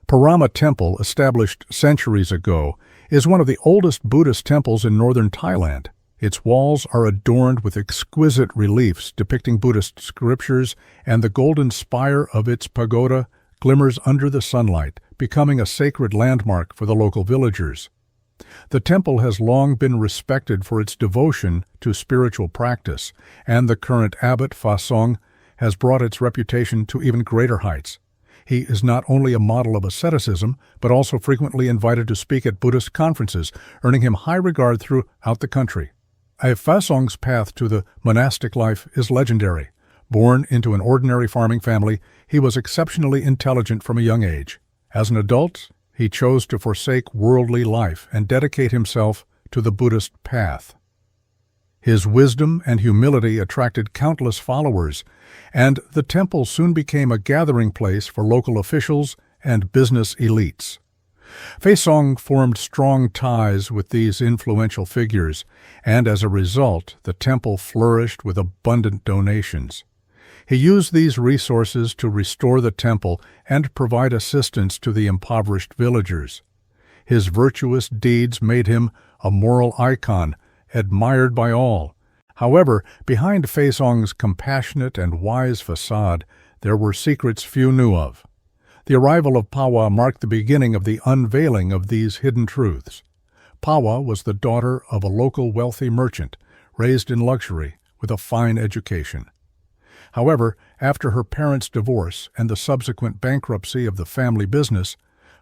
Parama Temple, established centuries ago, is one of the oldest Buddhist temples in northern Thailand. Its walls are adorned with exquisite reliefs depicting Buddhist scriptures, and the golden spire of its pagoda glimmers under the sunlight, becoming a sacred landmark for the local villagers. The temple has long been respected for its devotion to spiritual practice, and the current abbot, Fa Song, has brought its reputation to even greater heights. He is not only a model of asceticism, but also frequently invited to speak at Buddhist conferences, earning him high regard throughout the country. Fa Song's path to the monastic life is legendary. Born into an ordinary farming family, he was exceptionally intelligent from a young age. As an adult, he chose to forsake worldly life and dedicate himself to the Buddhist path. His wisdom and humility attracted countless followers, and the temple soon became a gathering place for local officials and business elites. Fa Song formed strong ties with these influential figures, and as a result, the temple flourished with abundant donations. He used these resources to restore the temple and provide assistance to the impoverished villagers. His virtuous deeds made him a moral icon, admired by all. However, behind Fa Song's compassionate and wise facade, there were secrets few knew of. The arrival of Pawa marked the beginning of the unveiling of these hidden truths. Pawa was the daughter of a local wealthy merchant, raised in luxury, with a fine education. However, after her parents' divorce and the subsequent bankruptcy of the family business,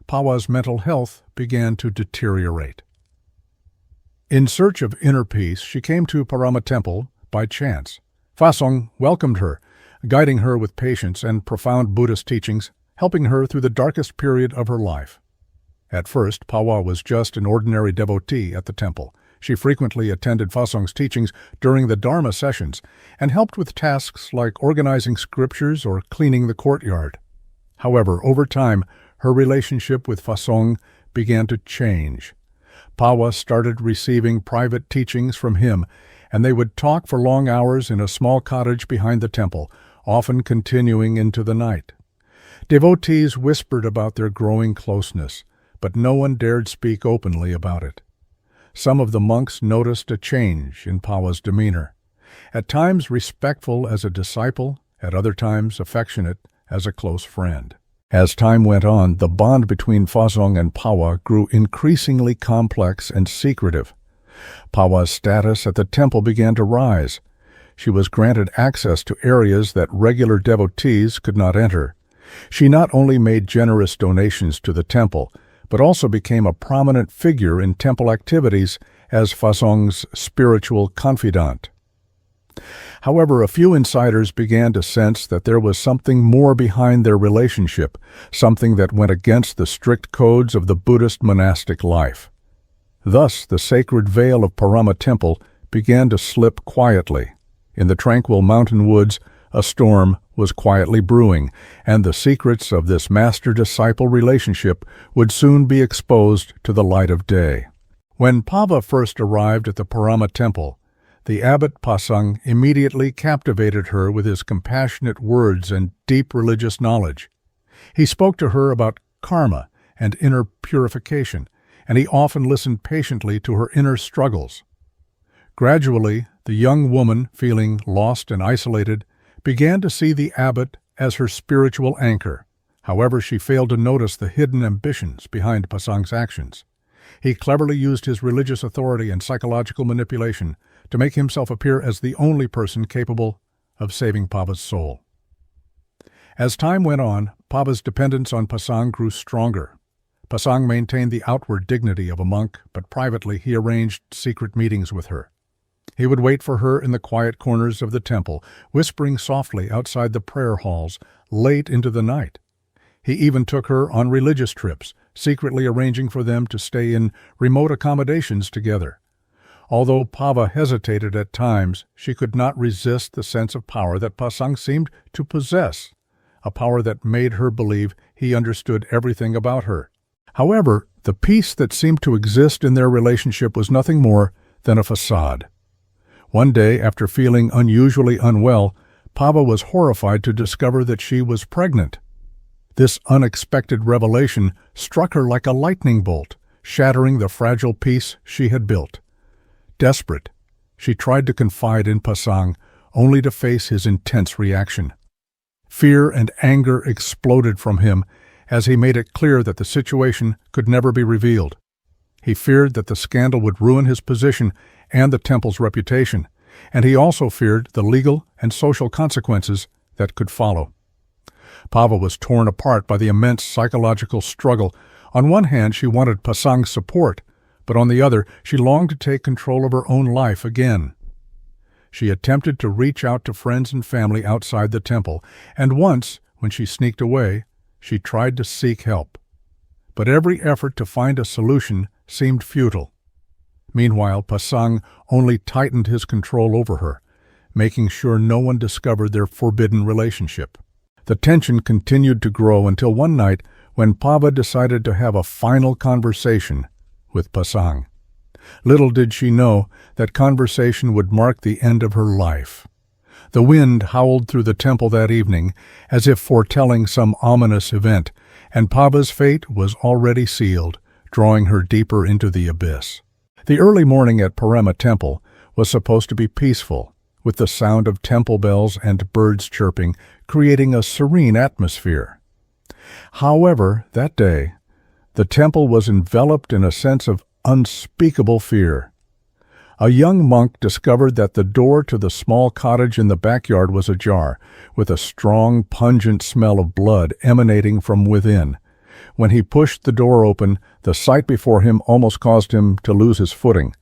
Pawa's mental health began to deteriorate. In search of inner peace, she came to Parama Temple by chance. Fa Song welcomed her, guiding her with patience and profound Buddhist teachings, helping her through the darkest period of her life. At first, Pawa was just an ordinary devotee at the temple. She frequently attended Fa Song's teachings during the Dharma sessions and helped with tasks like organizing scriptures or cleaning the courtyard. However, over time, her relationship with Fa Song began to change. Pawa started receiving private teachings from him, and they would talk for long hours in a small cottage behind the temple, often continuing into the night. Devotees whispered about their growing closeness, but no one dared speak openly about it. Some of the monks noticed a change in Pawa's demeanor, at times respectful as a disciple, at other times affectionate as a close friend. As time went on, the bond between Fa Song and Pawa grew increasingly complex and secretive. Pawa's status at the temple began to rise. She was granted access to areas that regular devotees could not enter. She not only made generous donations to the temple, but also became a prominent figure in temple activities as Fa Song's spiritual confidant. However, a few insiders began to sense that there was something more behind their relationship, something that went against the strict codes of the Buddhist monastic life. Thus, the sacred veil of Parama Temple began to slip quietly. In the tranquil mountain woods, a storm was quietly brewing, and the secrets of this master-disciple relationship would soon be exposed to the light of day. When Pawa first arrived at the Parama Temple, the abbot Pasang immediately captivated her with his compassionate words and deep religious knowledge. He spoke to her about karma and inner purification, and he often listened patiently to her inner struggles. Gradually, the young woman, feeling lost and isolated, began to see the abbot as her spiritual anchor. However, she failed to notice the hidden ambitions behind Pasang's actions. He cleverly used his religious authority and psychological manipulation to make himself appear as the only person capable of saving Pawa's soul. As time went on, Pawa's dependence on Pasang grew stronger. Pasang maintained the outward dignity of a monk, but privately he arranged secret meetings with her. He would wait for her in the quiet corners of the temple, whispering softly outside the prayer halls late into the night. He even took her on religious trips, secretly arranging for them to stay in remote accommodations together. Although Pawa hesitated at times, she could not resist the sense of power that Pasang seemed to possess, a power that made her believe he understood everything about her. However, the peace that seemed to exist in their relationship was nothing more than a facade. One day, after feeling unusually unwell, Pawa was horrified to discover that she was pregnant. This unexpected revelation struck her like a lightning bolt, shattering the fragile peace she had built. Desperate, she tried to confide in Pasang, only to face his intense reaction. Fear and anger exploded from him as he made it clear that the situation could never be revealed. He feared that the scandal would ruin his position and the temple's reputation, and he also feared the legal and social consequences that could follow. Pava was torn apart by the immense psychological struggle. On one hand, she wanted Pasang's support, but on the other, she longed to take control of her own life again. She attempted to reach out to friends and family outside the temple, and once, when she sneaked away, she tried to seek help. But every effort to find a solution seemed futile. Meanwhile, Pasang only tightened his control over her, making sure no one discovered their forbidden relationship. The tension continued to grow until one night when Pava decided to have a final conversation with Pasang. Little did she know that conversation would mark the end of her life. The wind howled through the temple that evening, as if foretelling some ominous event, and Pava's fate was already sealed, drawing her deeper into the abyss. The early morning at Parema Temple was supposed to be peaceful, with the sound of temple bells and birds chirping, creating a serene atmosphere. However, that day, the temple was enveloped in a sense of unspeakable fear. A young monk discovered that the door to the small cottage in the backyard was ajar, with a strong, pungent smell of blood emanating from within. When he pushed the door open, the sight before him almost caused him to lose his footing.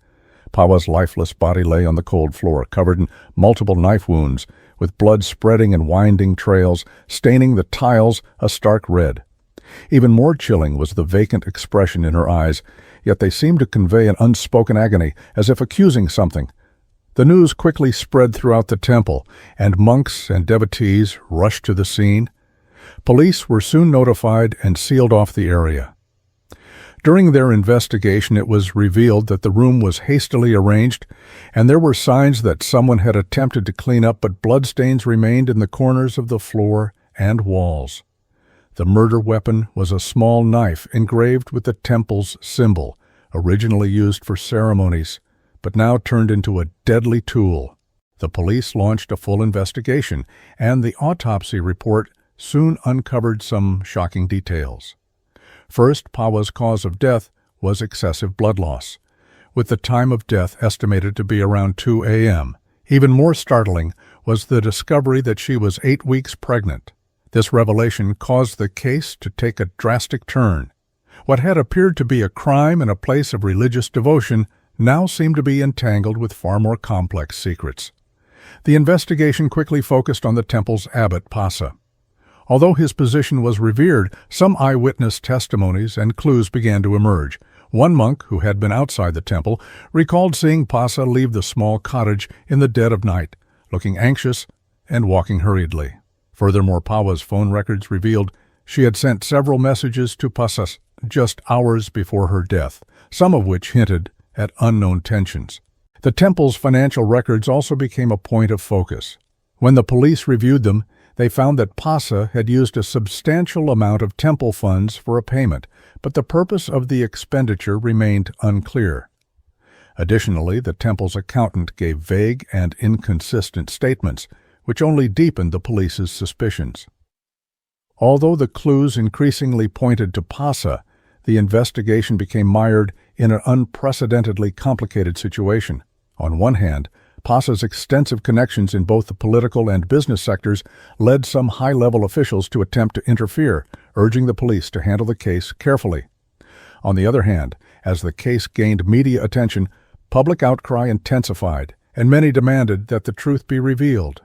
Pava's lifeless body lay on the cold floor, covered in multiple knife wounds, with blood spreading in winding trails, staining the tiles a stark red. Even more chilling was the vacant expression in her eyes, yet they seemed to convey an unspoken agony, as if accusing something. The news quickly spread throughout the temple, and monks and devotees rushed to the scene. Police were soon notified and sealed off the area. During their investigation, it was revealed that the room was hastily arranged, and there were signs that someone had attempted to clean up, but bloodstains remained in the corners of the floor and walls. The murder weapon was a small knife engraved with the temple's symbol, originally used for ceremonies, but now turned into a deadly tool. The police launched a full investigation, and the autopsy report soon uncovered some shocking details. First, Pava's cause of death was excessive blood loss, with the time of death estimated to be around 2 a.m. Even more startling was the discovery that she was 8 weeks pregnant. This revelation caused the case to take a drastic turn. What had appeared to be a crime in a place of religious devotion now seemed to be entangled with far more complex secrets. The investigation quickly focused on the temple's abbot, Pasa. Although his position was revered, some eyewitness testimonies and clues began to emerge. One monk, who had been outside the temple, recalled seeing Pasa leave the small cottage in the dead of night, looking anxious and walking hurriedly. Furthermore, Pava's phone records revealed she had sent several messages to Pasa just hours before her death, some of which hinted at unknown tensions. The temple's financial records also became a point of focus. When the police reviewed them, they found that Pasa had used a substantial amount of temple funds for a payment, but the purpose of the expenditure remained unclear. Additionally, the temple's accountant gave vague and inconsistent statements, which only deepened the police's suspicions. Although the clues increasingly pointed to Pasa, the investigation became mired in an unprecedentedly complicated situation. On one hand, Pasa's extensive connections in both the political and business sectors led some high-level officials to attempt to interfere, urging the police to handle the case carefully. On the other hand, as the case gained media attention, public outcry intensified, and many demanded that the truth be revealed.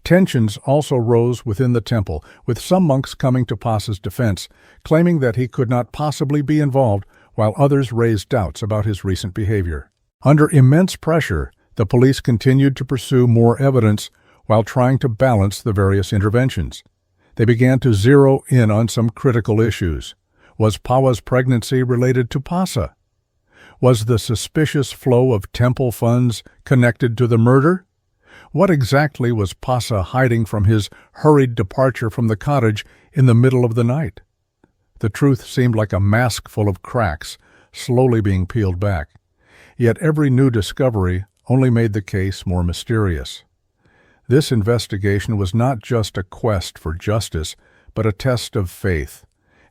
Tensions also rose within the temple, with some monks coming to Pasa's defense, claiming that he could not possibly be involved, while others raised doubts about his recent behavior. Under immense pressure, the police continued to pursue more evidence while trying to balance the various interventions. They began to zero in on some critical issues. Was Pava's pregnancy related to Pasa? Was the suspicious flow of temple funds connected to the murder? What exactly was Pasa hiding from his hurried departure from the cottage in the middle of the night? The truth seemed like a mask full of cracks, slowly being peeled back. Yet every new discovery only made the case more mysterious. This investigation was not just a quest for justice, but a test of faith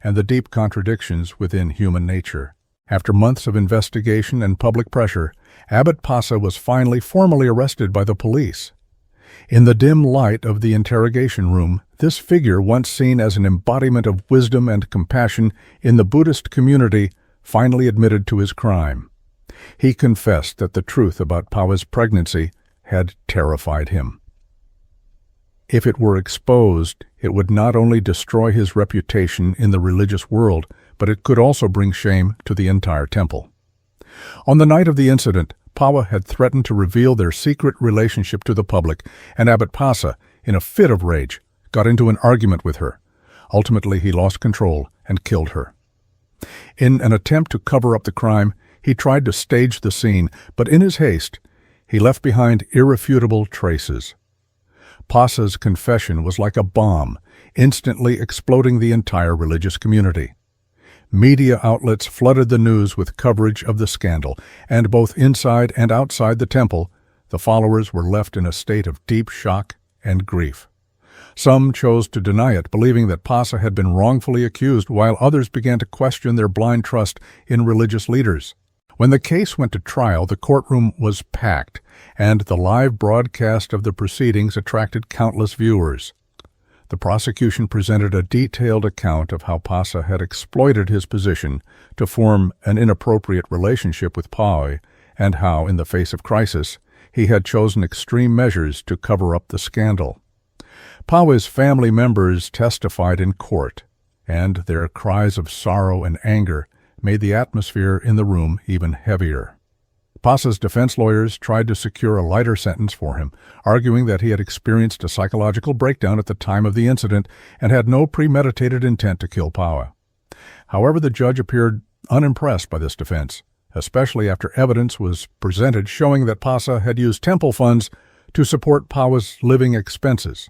and the deep contradictions within human nature. After months of investigation and public pressure, Abbot Pasa was finally formally arrested by the police. In the dim light of the interrogation room, this figure, once seen as an embodiment of wisdom and compassion in the Buddhist community, finally admitted to his crime. He confessed that the truth about Pawa's pregnancy had terrified him. If it were exposed, it would not only destroy his reputation in the religious world, but it could also bring shame to the entire temple. On the night of the incident, Pawa had threatened to reveal their secret relationship to the public, and Abbot Pasa, in a fit of rage, got into an argument with her. Ultimately, he lost control and killed her. In an attempt to cover up the crime, he tried to stage the scene, but in his haste, he left behind irrefutable traces. Pasa's confession was like a bomb, instantly exploding the entire religious community. Media outlets flooded the news with coverage of the scandal, and both inside and outside the temple, the followers were left in a state of deep shock and grief. Some chose to deny it, believing that Pasa had been wrongfully accused, while others began to question their blind trust in religious leaders. When the case went to trial, the courtroom was packed, and the live broadcast of the proceedings attracted countless viewers. The prosecution presented a detailed account of how Pasa had exploited his position to form an inappropriate relationship with Pawe, and how, in the face of crisis, he had chosen extreme measures to cover up the scandal. Pawe's family members testified in court, and their cries of sorrow and anger made the atmosphere in the room even heavier. Pasa's defense lawyers tried to secure a lighter sentence for him, arguing that he had experienced a psychological breakdown at the time of the incident and had no premeditated intent to kill Pawe. However, the judge appeared unimpressed by this defense, especially after evidence was presented showing that Pasa had used temple funds to support Pawe's living expenses.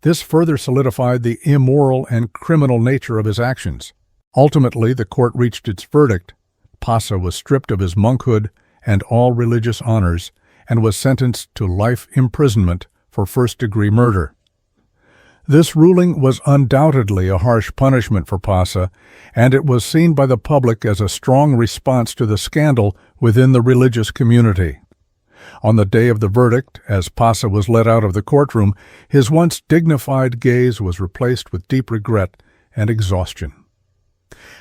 This further solidified the immoral and criminal nature of his actions. Ultimately, the court reached its verdict. Pasa was stripped of his monkhood and all religious honors and was sentenced to life imprisonment for first-degree murder. This ruling was undoubtedly a harsh punishment for Pasa, and it was seen by the public as a strong response to the scandal within the religious community. On the day of the verdict, as Pasa was led out of the courtroom, his once dignified gaze was replaced with deep regret and exhaustion.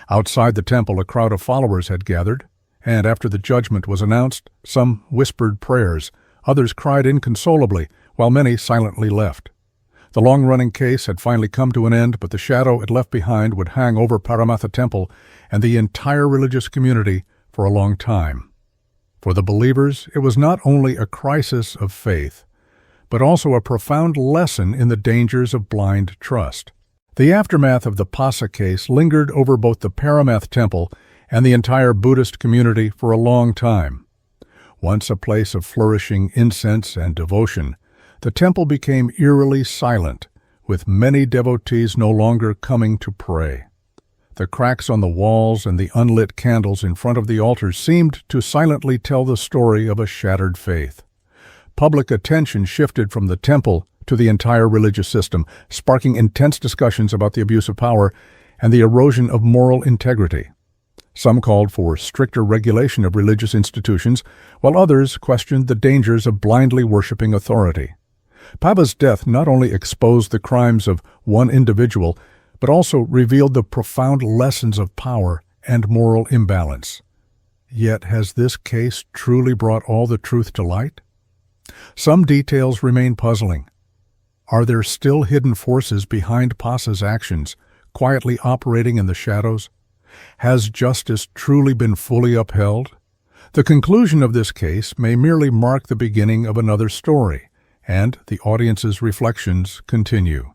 Outside the temple, a crowd of followers had gathered, and after the judgment was announced, some whispered prayers, others cried inconsolably, while many silently left. The long-running case had finally come to an end, but the shadow it left behind would hang over Paramatha Temple and the entire religious community for a long time. For the believers, it was not only a crisis of faith, but also a profound lesson in the dangers of blind trust. The aftermath of the Pasa case lingered over both the Paramath Temple and the entire Buddhist community for a long time. Once a place of flourishing incense and devotion, the temple became eerily silent, with many devotees no longer coming to pray. The cracks on the walls and the unlit candles in front of the altars seemed to silently tell the story of a shattered faith. Public attention shifted from the temple to the entire religious system, sparking intense discussions about the abuse of power and the erosion of moral integrity. Some called for stricter regulation of religious institutions, while others questioned the dangers of blindly worshiping authority. Pawa's death not only exposed the crimes of one individual, but also revealed the profound lessons of power and moral imbalance. Yet has this case truly brought all the truth to light? Some details remain puzzling. Are there still hidden forces behind Pasa's actions, quietly operating in the shadows? Has justice truly been fully upheld? The conclusion of this case may merely mark the beginning of another story, and the audience's reflections continue.